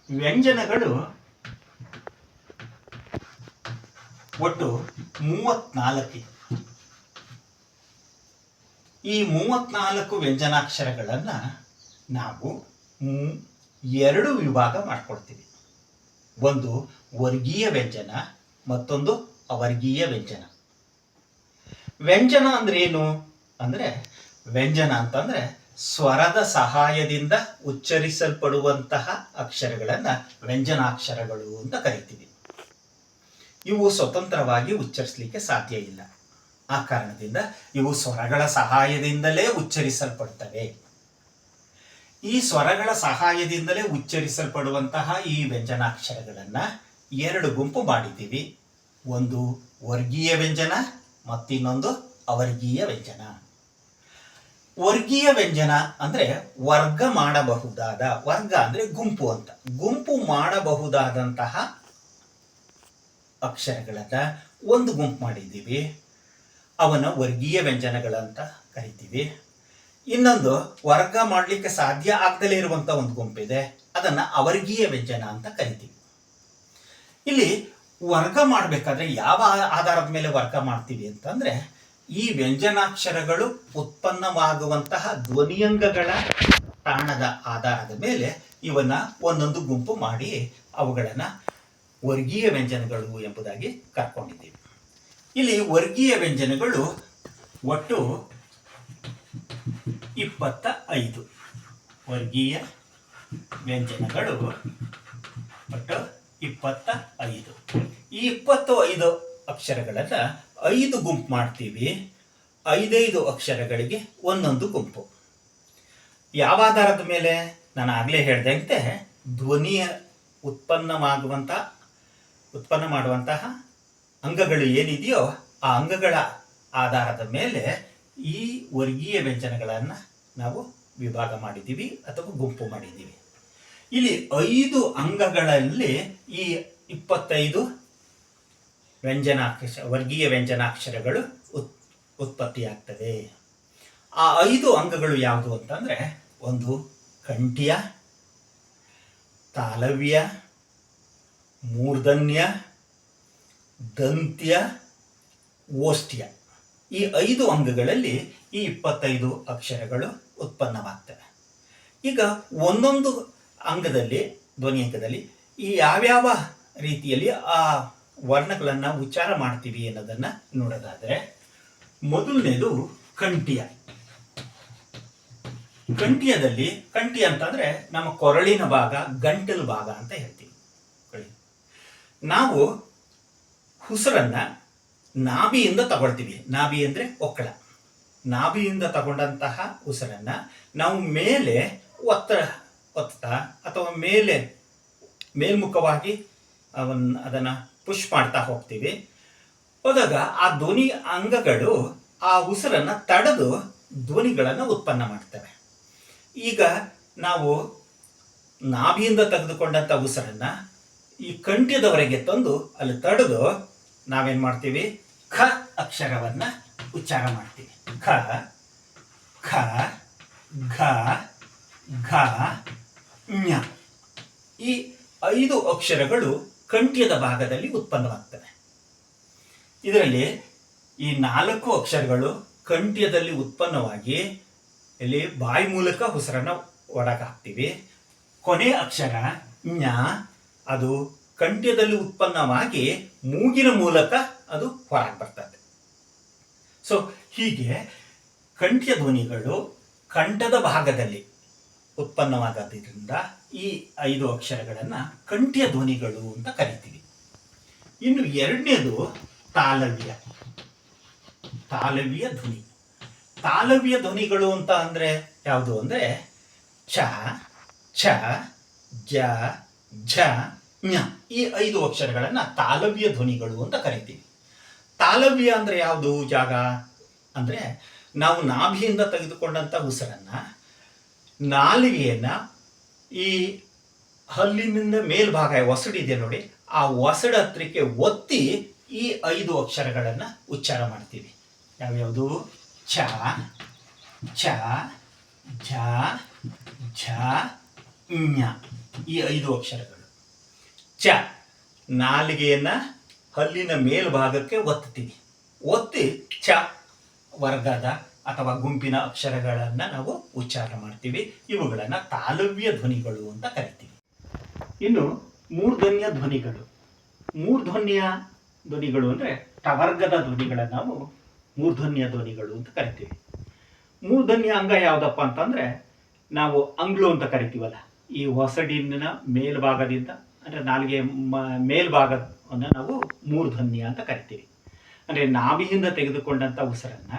ವ್ಯಂಜನಗಳು ಒಟ್ಟು 34. ಈ 34 ವ್ಯಂಜನಾಕ್ಷರಗಳನ್ನು ನಾವು 2 ವಿಭಾಗ ಮಾಡ್ಕೊಳ್ತೀವಿ. ಒಂದು ವರ್ಗೀಯ ವ್ಯಂಜನ, ಮತ್ತೊಂದು ಅವರ್ಗೀಯ ವ್ಯಂಜನ. ವ್ಯಂಜನ ಅಂದ್ರೆ ಏನು ಅಂದ್ರೆ, ವ್ಯಂಜನ ಅಂತಂದ್ರೆ ಸ್ವರದ ಸಹಾಯದಿಂದ ಉಚ್ಚರಿಸಲ್ಪಡುವಂತಹ ಅಕ್ಷರಗಳನ್ನು ವ್ಯಂಜನಾಕ್ಷರಗಳು ಅಂತ ಕರಿತೀವಿ. ಇವು ಸ್ವತಂತ್ರವಾಗಿ ಉಚ್ಚರಿಸಲಿಕ್ಕೆ ಸಾಧ್ಯ ಇಲ್ಲ. ಆ ಕಾರಣದಿಂದ ಇವು ಸ್ವರಗಳ ಸಹಾಯದಿಂದಲೇ ಉಚ್ಚರಿಸಲ್ಪಡ್ತವೆ. ಈ ಸ್ವರಗಳ ಸಹಾಯದಿಂದಲೇ ಉಚ್ಚರಿಸಲ್ಪಡುವಂತಹ ಈ ವ್ಯಂಜನಾಕ್ಷರಗಳನ್ನು 2 ಗುಂಪು ಮಾಡಿದ್ದೀವಿ. ಒಂದು ವರ್ಗೀಯ ವ್ಯಂಜನ ಮತ್ತಿನ್ನೊಂದು ಅವರ್ಗೀಯ ವ್ಯಂಜನ. ವರ್ಗೀಯ ವ್ಯಂಜನ ಅಂದ್ರೆ ವರ್ಗ ಮಾಡಬಹುದಾದ, ವರ್ಗ ಅಂದ್ರೆ ಗುಂಪು ಅಂತ, ಗುಂಪು ಮಾಡಬಹುದಾದಂತಹ ಅಕ್ಷರಗಳನ್ನ ಒಂದು ಗುಂಪು ಮಾಡಿದ್ದೀವಿ. ಅವನ ವರ್ಗೀಯ ವ್ಯಂಜನಗಳಂತ ಕರಿತೀವಿ. ಇನ್ನೊಂದು ವರ್ಗ ಮಾಡಲಿಕ್ಕೆ ಸಾಧ್ಯ ಆಗದಲೇ ಇರುವಂತ ಒಂದು ಗುಂಪಿದೆ, ಅದನ್ನ ಅವರ್ಗೀಯ ವ್ಯಂಜನ ಅಂತ ಕರಿತೀವಿ. ಇಲ್ಲಿ ವರ್ಗ ಮಾಡಬೇಕಾದ್ರೆ ಯಾವ ಆಧಾರದ ಮೇಲೆ ವರ್ಗ ಮಾಡ್ತೀವಿ ಅಂತಂದ್ರೆ, ಈ ವ್ಯಂಜನಾಕ್ಷರಗಳು ಉತ್ಪನ್ನವಾಗುವಂತಹ ಧ್ವನಿಯಂಗಗಳ ತಾಣದ ಆಧಾರದ ಮೇಲೆ ಇವನ್ನ ಒಂದೊಂದು ಗುಂಪು ಮಾಡಿ ಅವುಗಳನ್ನ ವರ್ಗೀಯ ವ್ಯಂಜನಗಳು ಎಂಬುದಾಗಿ ಕರ್ಕೊಂಡಿದ್ದೀವಿ. ಇಲ್ಲಿ ವರ್ಗೀಯ ವ್ಯಂಜನಗಳು ಒಟ್ಟು 25. ವರ್ಗೀಯ ವ್ಯಂಜನಗಳು ಒಟ್ಟು 25. ಈ 25 ಅಕ್ಷರಗಳನ್ನ 5 ಗುಂಪು ಮಾಡ್ತೀವಿ. 5 ಅಕ್ಷರಗಳಿಗೆ ಒಂದೊಂದು ಗುಂಪು. ಯಾವ ಆಧಾರದ ಮೇಲೆ? ನಾನು ಆಗಲೇ ಹೇಳ್ದಂತೆ ಧ್ವನಿಯ ಉತ್ಪನ್ನ ಮಾಡುವಂತಹ ಅಂಗಗಳು ಏನಿದೆಯೋ ಆ ಅಂಗಗಳ ಆಧಾರದ ಮೇಲೆ ಈ ವರ್ಗೀಯ ವ್ಯಂಜನಗಳನ್ನು ನಾವು ವಿಭಾಗ ಮಾಡಿದ್ದೀವಿ ಅಥವಾ ಗುಂಪು ಮಾಡಿದ್ದೀವಿ. ಇಲ್ಲಿ 5 ಅಂಗಗಳಲ್ಲಿ ಈ 25 ವರ್ಗೀಯ ವ್ಯಂಜನಾಕ್ಷರಗಳು ಉತ್ಪತ್ತಿಯಾಗ್ತವೆ. ಆ 5 ಅಂಗಗಳು ಯಾವುದು ಅಂತಂದ್ರೆ, ಒಂದು ಕಂಠ್ಯ, ತಾಲವ್ಯ, ಮೂರ್ಧನ್ಯ, ದಂತ್ಯ, ಓಷ್ಠ್ಯ. ಈ 5 ಅಂಗಗಳಲ್ಲಿ ಈ 25 ಅಕ್ಷರಗಳು ಉತ್ಪನ್ನವಾಗ್ತವೆ. ಈಗ ಒಂದೊಂದು ಅಂಗದಲ್ಲಿ, ಧ್ವನಿ ಅಂಗದಲ್ಲಿ ಈ ಯಾವ್ಯಾವ ರೀತಿಯಲ್ಲಿ ಆ ವರ್ಣಗಳನ್ನು ಉಚ್ಚಾರ ಮಾಡ್ತೀವಿ ಅನ್ನೋದನ್ನ ನೋಡೋದಾದ್ರೆ, ಮೊದಲನೇದು ಕಂಠ್ಯ. ಕಂಠ್ಯದಲ್ಲಿ, ಕಂಠ್ಯ ಅಂತಂದ್ರೆ ನಮ್ಮ ಕೊರಳಿನ ಭಾಗ, ಗಂಟಲು ಭಾಗ ಅಂತ ಹೇಳ್ತೀವಿ. ನಾವು ಉಸಿರನ್ನ ನಾಭಿಯಿಂದ ತಗೊಳ್ತೀವಿ. ನಾಭಿ ಅಂದ್ರೆ ಒಕ್ಕಳ. ನಾಭಿಯಿಂದ ತಗೊಂಡಂತಹ ಉಸಿರನ್ನ ನಾವು ಮೇಲೆ ಒತ್ತಾ ಅಥವಾ ಮೇಲ್ಮುಖವಾಗಿ ಅದನ್ನ ಪುಷ್ ಮಾಡ್ತಾ ಹೋಗ್ತೀವಿ. ಹೋದಾಗ ಆ ಧ್ವನಿ ಅಂಗಗಳು ಆ ಉಸಿರನ್ನ ತಡೆದು ಧ್ವನಿಗಳನ್ನು ಉತ್ಪನ್ನ ಮಾಡ್ತವೆ. ಈಗ ನಾವು ನಾಭಿಯಿಂದ ತೆಗೆದುಕೊಂಡಂತ ಉಸಿರನ್ನ ಈ ಕಂಠ್ಯದವರೆಗೆ ತಂದು ಅಲ್ಲಿ ತಡೆದು ನಾವೇನ್ ಮಾಡ್ತೀವಿ, ಖ ಅಕ್ಷರವನ್ನ ಉಚ್ಚಾರ ಮಾಡ್ತೀವಿ. ಖ, ಖ, ಘ, ಘ, ಞ. ಈ 5 ಅಕ್ಷರಗಳು ಕಂಠ್ಯದ ಭಾಗದಲ್ಲಿ ಉತ್ಪನ್ನವಾಗ್ತವೆ. ಇದರಲ್ಲಿ ಈ 4 ಅಕ್ಷರಗಳು ಕಂಠ್ಯದಲ್ಲಿ ಉತ್ಪನ್ನವಾಗಿ ಇಲ್ಲಿ ಬಾಯಿ ಮೂಲಕ ಉಸಿರನ್ನ ಒಳಗೆ ಹಾಕ್ತೀವಿ. ಕೊನೆ ಅಕ್ಷರ ಞ, ಅದು ಕಂಠ್ಯದಲ್ಲಿ ಉತ್ಪನ್ನವಾಗಿ ಮೂಗಿನ ಮೂಲಕ ಅದು ಹೊರಗೆ ಬರ್ತದೆ. ಸೊ ಹೀಗೆ ಕಂಠ್ಯ ಧ್ವನಿಗಳು ಕಂಠದ ಭಾಗದಲ್ಲಿ ಉತ್ಪನ್ನವಾಗೋದ್ರಿಂದ ಈ 5 ಅಕ್ಷರಗಳನ್ನು ಕಂಠ್ಯ ಧ್ವನಿಗಳು ಅಂತ ಕರಿತೀವಿ. ಇನ್ನು ಎರಡನೇದು ತಾಲವ್ಯ. ತಾಲವ್ಯ ಧ್ವನಿ. ತಾಲವ್ಯ ಧ್ವನಿಗಳು ಅಂತ ಅಂದ್ರೆ ಯಾವುದು ಅಂದ್ರೆ ಚ, ಛ, ಜ, ಝ, ಞ. ಈ 5 ಅಕ್ಷರಗಳನ್ನ ತಾಲವ್ಯ ಧ್ವನಿಗಳು ಅಂತ ಕರಿತೀವಿ. ತಾಲವ್ಯ ಅಂದ್ರೆ ಯಾವುದು ಜಾಗ ಅಂದ್ರೆ, ನಾವು ನಾಭಿಯಿಂದ ತೆಗೆದುಕೊಂಡಂತ ಉಸಿರನ್ನ ನಾಲಿಗೆಯನ್ನ ಈ ಹಲ್ಲಿನಿಂದ ಮೇಲ್ಭಾಗ ಒಸಡಿದೆ ನೋಡಿ, ಆ ಒಸಡ ಹತ್ರಕ್ಕೆ ಒತ್ತಿ ಈ 5 ಅಕ್ಷರಗಳನ್ನ ಉಚ್ಚಾರ ಮಾಡ್ತೀವಿ. ಯಾವ್ಯಾವುದು? ಛ, ಛ, ಝ, ಝ, ಞ. ಈ 5 ಅಕ್ಷರಗಳು. ಚ. ನಾಲಿಗೆಯನ್ನ ಹಲ್ಲಿನ ಮೇಲ್ಭಾಗಕ್ಕೆ ಒತ್ತೀವಿ. ಒತ್ತಿ ಚ ವರ್ಗದ ಅಥವಾ ಗುಂಪಿನ ಅಕ್ಷರಗಳನ್ನ ನಾವು ಉಚ್ಚಾರ ಮಾಡ್ತೀವಿ. ಇವುಗಳನ್ನ ತಾಲವ್ಯ ಧ್ವನಿಗಳು ಅಂತ ಕರಿತೀವಿ. ಇನ್ನು ಮೂರ್ಧನ್ಯ ಧ್ವನಿಗಳು. ಮೂರ್ಧನ್ಯ ಧ್ವನಿಗಳು ಅಂದ್ರೆ ಟವರ್ಗದ ಧ್ವನಿಗಳನ್ನ ನಾವು ಮೂರ್ಧನ್ಯ ಧ್ವನಿಗಳು ಅಂತ ಕರಿತೀವಿ. ಮೂರ್ಧನ್ಯ ಅಂಗ ಯಾವ್ದಪ್ಪ ಅಂತಂದ್ರೆ ನಾವು ಅಂಗ್ಳು ಅಂತ ಕರಿತೀವಲ್ಲ, ಈ ಹೊಸಡಿನ ಮೇಲ್ಭಾಗದಿಂದ ಅಂದ್ರೆ ನಾಲಿಗೆ ಮೇಲ್ಭಾಗವನ್ನು ನಾವು ಮೂರ್ಧನ್ಯ ಅಂತ ಕರಿತೀವಿ. ಅಂದ್ರೆ ನಾಭಿಯಿಂದ ತೆಗೆದುಕೊಂಡಂತ ಉಸಿರನ್ನ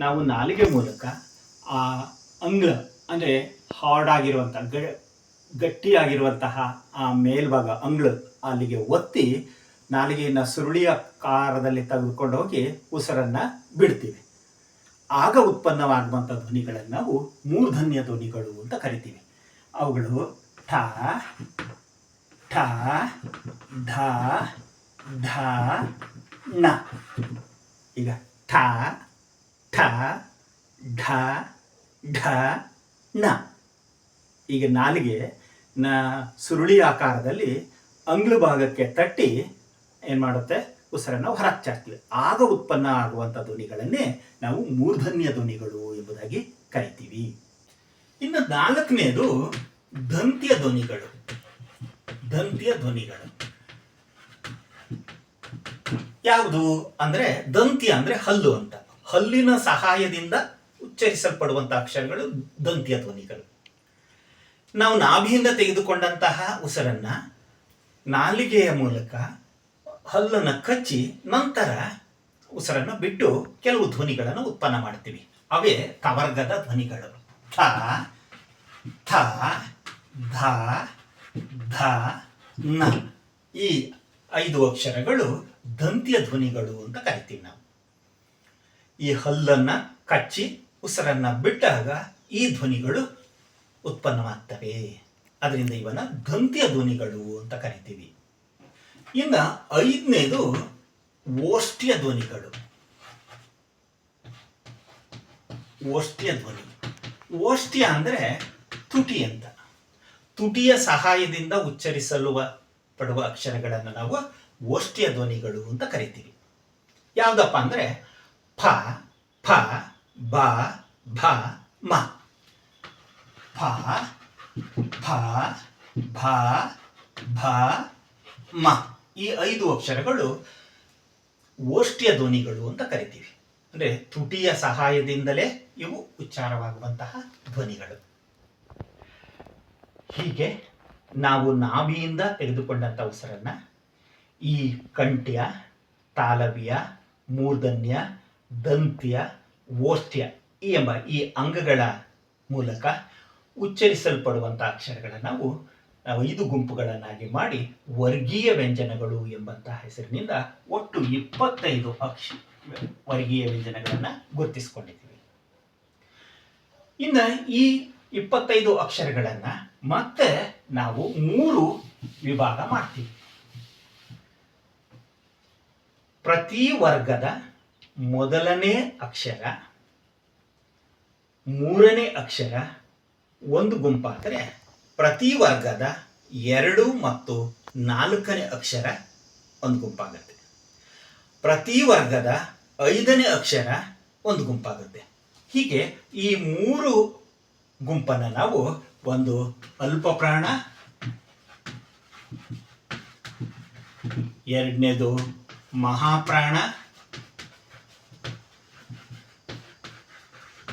ನಾವು ನಾಲಿಗೆ ಮೂಲಕ ಆ ಅಂಗ್ಳ ಅಂದ್ರೆ ಹಾರ್ಡ್ ಆಗಿರುವಂತ ಗಟ್ಟಿಯಾಗಿರುವಂತಹ ಆ ಮೇಲ್ಭಾಗ ಅಂಗ್ಳು ಅಲ್ಲಿಗೆ ಒತ್ತಿ ನಾಲಿಗೆಯನ್ನು ಸುರುಳಿಯ ಆಕಾರದಲ್ಲಿ ತೆಗೆದುಕೊಂಡು ಹೋಗಿ ಉಸಿರನ್ನ ಬಿಡ್ತೀವಿ. ಆಗ ಉತ್ಪನ್ನವಾಗುವಂಥ ಧ್ವನಿಗಳನ್ನು ನಾವು ಮೂರ್ಧನ್ಯ ಧ್ವನಿಗಳು ಅಂತ ಕರಿತೀವಿ. ಅವುಗಳು ಠ, ಠ, ಧ, ಧ, ನ. ಈಗ ಠ, ಠ, ಢ, ಢ, ನ. ಈಗ ನಾಲಿಗೆ ಸುರುಳಿ ಆಕಾರದಲ್ಲಿ ಅಂಗ್ಳು ಭಾಗಕ್ಕೆ ತಟ್ಟಿ ಏನು ಮಾಡುತ್ತೆ, ಉಸಿರನ್ನು ಹೊರಗೆ ಚಾಡ್ತೀವಿ. ಆಗ ಉತ್ಪನ್ನ ಆಗುವಂಥ ಧ್ವನಿಗಳನ್ನೇ ನಾವು ಮೂರ್ಧನ್ಯ ಧ್ವನಿಗಳು ಎಂಬುದಾಗಿ ಕರಿತೀವಿ. ಇನ್ನು ನಾಲ್ಕನೇದು ದಂತ್ಯ ಧ್ವನಿಗಳು. ದಂತ್ಯ ಧ್ವನಿಗಳು ಯಾವುದು ಅಂದ್ರೆ, ದಂತ್ಯ ಅಂದ್ರೆ ಹಲ್ಲು ಅಂತ. ಹಲ್ಲಿನ ಸಹಾಯದಿಂದ ಉಚ್ಚರಿಸಲ್ಪಡುವಂಥ ಅಕ್ಷರಗಳು ದಂತ್ಯ ಧ್ವನಿಗಳು. ನಾವು ನಾಭಿಯಿಂದ ತೆಗೆದುಕೊಂಡಂತಹ ಉಸಿರನ್ನ ನಾಲಿಗೆಯ ಮೂಲಕ ಹಲ್ಲನ್ನು ಕಚ್ಚಿ ನಂತರ ಉಸಿರನ್ನು ಬಿಟ್ಟು ಕೆಲವು ಧ್ವನಿಗಳನ್ನು ಉತ್ಪನ್ನ ಮಾಡ್ತೀವಿ. ಅವೇ ಕವರ್ಗದ ಧ್ವನಿಗಳು. ಥ, ಥ, ಧ, ಧ, ನ. ಈ 5 ಅಕ್ಷರಗಳು ದಂತ್ಯ ಧ್ವನಿಗಳು ಅಂತ ಕರಿತೀವಿ ನಾವು. ಈ ಹಲ್ಲನ್ನು ಕಚ್ಚಿ ಉಸಿರನ್ನ ಬಿಟ್ಟಾಗ ಈ ಧ್ವನಿಗಳು ಉತ್ಪನ್ನವಾಗ್ತವೆ. ಅದರಿಂದ ಇವನ್ನ ದಂತ್ಯ ಧ್ವನಿಗಳು ಅಂತ ಕರಿತೀವಿ. ಇನ್ನು 5ನೇದು ಓಷ್ಠ್ಯ ಧ್ವನಿಗಳು. ಓಷ್ಠ್ಯ ಧ್ವನಿ. ಓಷ್ಠ್ಯ ಅಂದ್ರೆ ತುಟಿ ಅಂತ. ತುಟಿಯ ಸಹಾಯದಿಂದ ಉಚ್ಚರಿಸಲು ಪಡುವ ಅಕ್ಷರಗಳನ್ನು ನಾವು ಓಷ್ಠ್ಯ ಧ್ವನಿಗಳು ಅಂತ ಕರಿತೀವಿ. ಯಾವುದಪ್ಪ ಅಂದ್ರೆ ಫ, ಫ, ಬ, ಭ, ಮ. ಫ, ಫ, ಭ, ಭ, ಮ. ಈ 5 ಅಕ್ಷರಗಳು ಓಷ್ಠ್ಯ ಧ್ವನಿಗಳು ಅಂತ ಕರಿತೀವಿ. ಅಂದ್ರೆ ತುಟಿಯ ಸಹಾಯದಿಂದಲೇ ಇವು ಉಚ್ಚಾರವಾಗುವಂತಹ ಧ್ವನಿಗಳು. ಹೀಗೆ ನಾವು ನಾಭಿಯಿಂದ ತೆಗೆದುಕೊಂಡಂಥ ಉಸಿರನ್ನ ಈ ಕಂಠ್ಯ, ತಾಲವ್ಯ, ಮೂರ್ಧನ್ಯ, ದಂತ್ಯ, ಓಷ್ಠ್ಯ ಎಂಬ ಈ ಅಂಗಗಳ ಮೂಲಕ ಉಚ್ಚರಿಸಲ್ಪಡುವಂಥ ಅಕ್ಷರಗಳನ್ನು ನಾವು 5 ಗುಂಪುಗಳನ್ನಾಗಿ ಮಾಡಿ ವರ್ಗೀಯ ವ್ಯಂಜನಗಳು ಎಂಬಂತಹ ಹೆಸರಿನಿಂದ ಒಟ್ಟು 25 ವರ್ಗೀಯ ವ್ಯಂಜನಗಳನ್ನು ಗುರುತಿಸಿಕೊಂಡಿದ್ದೀವಿ. ಇನ್ನು ಈ 25 ಅಕ್ಷರಗಳನ್ನು ಮತ್ತೆ ನಾವು 3 ವಿಭಾಗ ಮಾಡ್ತೀವಿ. ಪ್ರತಿ ವರ್ಗದ ಮೊದಲನೇ ಅಕ್ಷರ, 3ನೇ ಅಕ್ಷರ ಒಂದು ಗುಂಪಾದರೆ, ಪ್ರತಿ ವರ್ಗದ 2 ಮತ್ತು 4ನೇ ಅಕ್ಷರ ಒಂದು ಗುಂಪಾಗುತ್ತೆ. ಪ್ರತಿ ವರ್ಗದ 5ನೇ ಅಕ್ಷರ ಒಂದು ಗುಂಪಾಗುತ್ತೆ. ಹೀಗೆ ಈ 3 ಗುಂಪನ್ನು ನಾವು ಒಂದು ಅಲ್ಪ ಪ್ರಾಣ, 2ನೇದು ಮಹಾಪ್ರಾಣ,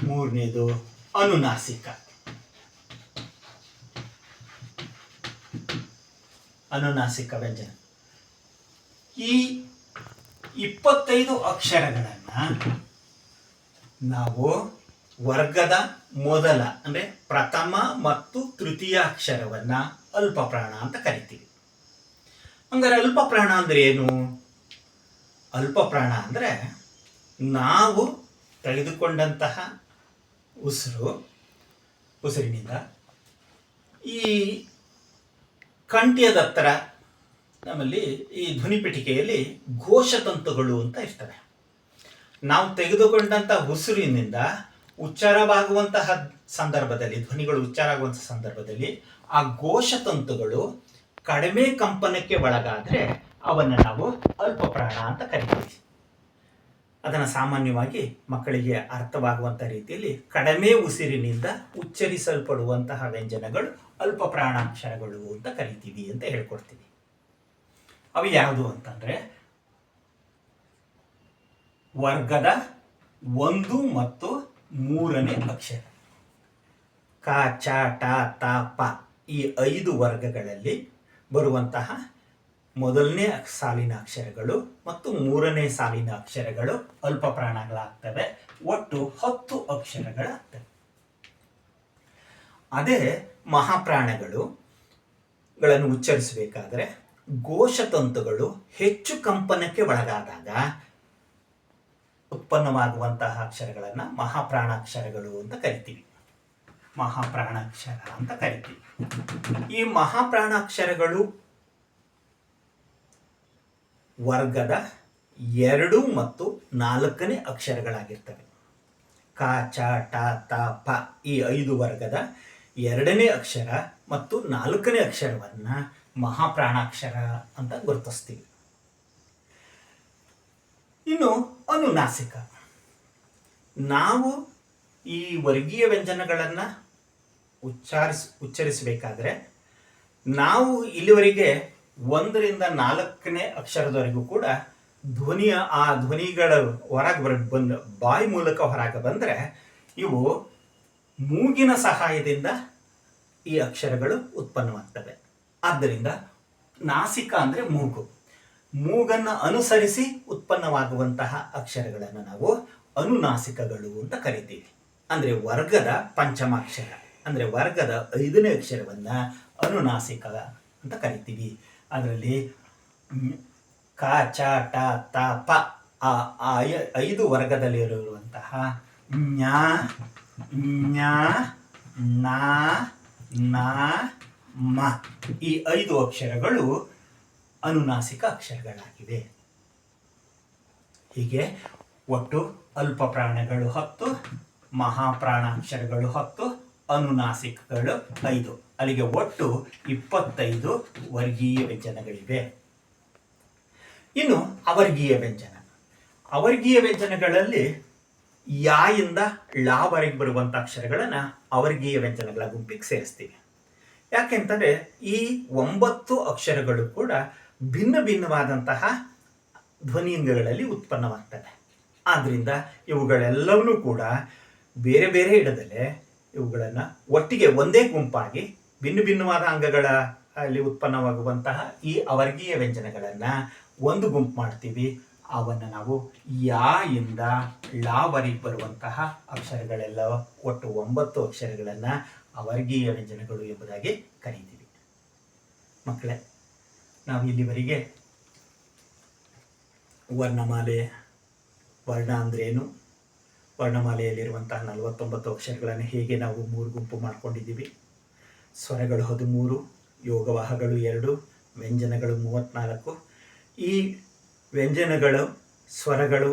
3ನೇದು ಅನುನಾಸಿಕ. ಅನುನಾಸಿಕ ವ್ಯಂಜನ. ಈ 25 ಅಕ್ಷರಗಳನ್ನು ನಾವು ವರ್ಗದ ಮೊದಲ ಅಂದ್ರೆ ಪ್ರಥಮ ಮತ್ತು ತೃತೀಯ ಅಕ್ಷರವನ್ನ ಅಲ್ಪ ಪ್ರಾಣ ಅಂತ ಕರಿತೀವಿ. ಹಂಗಾರೆ ಅಲ್ಪ ಪ್ರಾಣ ಅಂದ್ರೆ ಏನು? ಅಲ್ಪ ಪ್ರಾಣ ಅಂದ್ರೆ ನಾವು ತೆಗೆದುಕೊಂಡಂತಹ ಉಸಿರಿನಿಂದ ಈ ಕಂಠ್ಯದ ಹತ್ತಿರ ನಮ್ಮಲ್ಲಿ ಈ ಧ್ವನಿಪೆಟ್ಟಿಗೆಯಲ್ಲಿ ಘೋಷತಂತುಗಳು ಅಂತ ಇರ್ತವೆ. ನಾವು ತೆಗೆದುಕೊಂಡಂಥ ಉಸಿರಿನಿಂದ ಉಚ್ಚಾರವಾಗುವಂತಹ ಸಂದರ್ಭದಲ್ಲಿ, ಧ್ವನಿಗಳು ಉಚ್ಚಾರ ಆಗುವಂತಹ ಸಂದರ್ಭದಲ್ಲಿ ಆ ಘೋಷತಂತುಗಳು ಕಡಿಮೆ ಕಂಪನಕ್ಕೆ ಒಳಗಾದರೆ ಅವನ್ನು ನಾವು ಅಲ್ಪ ಪ್ರಾಣ ಅಂತ ಕರಿತೀವಿ. ಅದನ್ನು ಸಾಮಾನ್ಯವಾಗಿ ಮಕ್ಕಳಿಗೆ ಅರ್ಥವಾಗುವಂಥ ರೀತಿಯಲ್ಲಿ ಕಡಿಮೆ ಉಸಿರಿನಿಂದ ಉಚ್ಚರಿಸಲ್ಪಡುವಂತಹ ವ್ಯಂಜನಗಳು ಅಲ್ಪ ಪ್ರಾಣಾಕ್ಷರಗಳು ಅಂತ ಕರಿತೀವಿ ಅಂತ ಹೇಳ್ಕೊಡ್ತೀವಿ. ಅವು ಯಾವುದು ಅಂತಂದರೆ ವರ್ಗದ 1 ಮತ್ತು 3ನೇ ಅಕ್ಷರ. ಕ, ಚ, ಟ, ತ, ಪ ಈ 5 ವರ್ಗಗಳಲ್ಲಿ ಬರುವಂತಹ ಮೊದಲನೇ ಸಾಲಿನ ಅಕ್ಷರಗಳು ಮತ್ತು 3ನೇ ಸಾಲಿನ ಅಕ್ಷರಗಳು ಅಲ್ಪ ಪ್ರಾಣಗಳಾಗ್ತವೆ. ಒಟ್ಟು 10 ಅಕ್ಷರಗಳಾಗ್ತವೆ. ಅದೇ ಮಹಾಪ್ರಾಣಗಳನ್ನು ಉಚ್ಚರಿಸಬೇಕಾದ್ರೆ ಘೋಷತಂತುಗಳು ಹೆಚ್ಚು ಕಂಪನಕ್ಕೆ ಒಳಗಾದಾಗ ಉತ್ಪನ್ನವಾಗುವಂತಹ ಅಕ್ಷರಗಳನ್ನು ಮಹಾಪ್ರಾಣಾಕ್ಷರಗಳು ಅಂತ ಕರಿತೀವಿ. ಮಹಾಪ್ರಾಣಾಕ್ಷರ ಅಂತ ಕರಿತೀವಿ. ಈ ಮಹಾಪ್ರಾಣಾಕ್ಷರಗಳು ವರ್ಗದ 2 ಮತ್ತು 4ನೇ ಅಕ್ಷರಗಳಾಗಿರ್ತವೆ. ಕ, ಚ, ಟ, ತ, ಪ ಈ 5 ವರ್ಗದ 2ನೇ ಅಕ್ಷರ ಮತ್ತು 4ನೇ ಅಕ್ಷರವನ್ನು ಮಹಾಪ್ರಾಣಾಕ್ಷರ ಅಂತ ಗುರುತಿಸ್ತೀವಿ. ಇನ್ನು ಅನುನಾಸಿಕ. ನಾವು ಈ ವರ್ಗೀಯ ವ್ಯಂಜನಗಳನ್ನು ಉಚ್ಚರಿಸಬೇಕಾದ್ರೆ ನಾವು ಇಲ್ಲಿವರೆಗೆ 1 ರಿಂದ 4ನೇ ಅಕ್ಷರದವರೆಗೂ ಕೂಡ ಆ ಧ್ವನಿಗಳ ಹೊರಗೆ ಬಂದು ಬಾಯಿ ಮೂಲಕ ಹೊರಗೆ ಬಂದರೆ ಇವು ಮೂಗಿನ ಸಹಾಯದಿಂದ ಈ ಅಕ್ಷರಗಳು ಉತ್ಪನ್ನವಾಗ್ತವೆ. ಆದ್ದರಿಂದ ನಾಸಿಕ ಅಂದರೆ ಮೂಗು. ಮೂಗನ್ನು ಅನುಸರಿಸಿ ಉತ್ಪನ್ನವಾಗುವಂತಹ ಅಕ್ಷರಗಳನ್ನು ನಾವು ಅನುನಾಸಿಕಗಳು ಅಂತ ಕರಿತೀವಿ. ಅಂದರೆ ವರ್ಗದ ಪಂಚಮಾಕ್ಷರ ಅಂದರೆ ವರ್ಗದ 5ನೇ ಅಕ್ಷರವನ್ನು ಅನುನಾಸಿಕ ಅಂತ ಕರಿತೀವಿ. ಅದರಲ್ಲಿ ಕ, ಚ, ಟ, ತ, ಪ ಆ 5 ವರ್ಗದಲ್ಲಿರುವಂತಹ ಞ, ಞ, ನ, ನ, ಮ ಈ 5 ಅಕ್ಷರಗಳು ಅನುನಾಸಿಕ ಅಕ್ಷರಗಳಾಗಿವೆ. ಹೀಗೆ ಒಟ್ಟು ಅಲ್ಪ ಪ್ರಾಣಗಳು 10, ಮಹಾಪ್ರಾಣಾಕ್ಷರಗಳು 10, ಅನುನಾಸಿಕಗಳು 5. ಅಲ್ಲಿಗೆ ಒಟ್ಟು 25 ವರ್ಗೀಯ ವ್ಯಂಜನಗಳಿವೆ. ಇನ್ನು ಅವರ್ಗೀಯ ವ್ಯಂಜನ. ಅವರ್ಗೀಯ ವ್ಯಂಜನಗಳಲ್ಲಿ ಯಾ ಇಂದ ಲಾವರೆಗೆ ಬರುವಂಥ ಅಕ್ಷರಗಳನ್ನು ಅವರ್ಗೀಯ ವ್ಯಂಜನಗಳ ಗುಂಪಿಗೆ ಸೇರಿಸ್ತೀವಿ. ಯಾಕೆಂತಂದರೆ ಈ 9 ಅಕ್ಷರಗಳು ಕೂಡ ಭಿನ್ನ ಭಿನ್ನವಾದಂತಹ ಧ್ವನಿಯಂಗಗಳಲ್ಲಿ ಉತ್ಪನ್ನವಾಗ್ತವೆ. ಆದ್ದರಿಂದ ಇವುಗಳೆಲ್ಲವನ್ನೂ ಕೂಡ ಬೇರೆ ಬೇರೆ ಇಡದಲ್ಲೇ ಇವುಗಳನ್ನು ಒಟ್ಟಿಗೆ ಒಂದೇ ಗುಂಪಾಗಿ ಭಿನ್ನ ಭಿನ್ನವಾದ ಅಂಗಗಳ ಅಲ್ಲಿ ಉತ್ಪನ್ನವಾಗುವಂತಹ ಈ ಅವರ್ಗೀಯ ವ್ಯಂಜನಗಳನ್ನು ಒಂದು ಗುಂಪು ಮಾಡ್ತೀವಿ. ಅವನ್ನು ನಾವು ಯಾ ಇಂದ ಲಾವರೆಗೆ ಬರುವಂತಹ ಅಕ್ಷರಗಳೆಲ್ಲ ಒಟ್ಟು 9 ಅಕ್ಷರಗಳನ್ನು ಅವರ್ಗೀಯ ವ್ಯಂಜನಗಳು ಎಂಬುದಾಗಿ ಕರೀತೀವಿ. ಮಕ್ಕಳೇ, ನಾವು ಇಲ್ಲಿವರೆಗೆ ವರ್ಣಮಾಲೆ, ವರ್ಣ ಅಂದ್ರೇನು, ವರ್ಣಮಾಲೆಯಲ್ಲಿರುವಂತಹ 49 ಅಕ್ಷರಗಳನ್ನು ಹೇಗೆ ನಾವು 3 ಗುಂಪು ಮಾಡ್ಕೊಂಡಿದ್ದೀವಿ, ಸ್ವರಗಳು 13, ಯೋಗವಾಹಗಳು 2, ವ್ಯಂಜನಗಳು 34. ಈ ವ್ಯಂಜನಗಳು, ಸ್ವರಗಳು,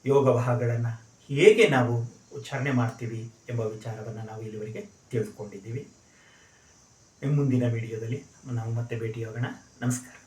ಯೋಗವಾಹಗಳನ್ನು ಹೇಗೆ ನಾವು ಉಚ್ಚಾರಣೆ ಮಾಡ್ತೀವಿ ಎಂಬ ವಿಚಾರವನ್ನು ನಾವು ಇಲ್ಲಿವರೆಗೆ ತಿಳ್ಕೊಂಡಿದ್ದೀವಿ. ಮುಂದಿನ ವಿಡಿಯೋದಲ್ಲಿ ನಾವು ಮತ್ತೆ ಭೇಟಿಯಾಗೋಣ. ನಮಸ್ಕಾರ.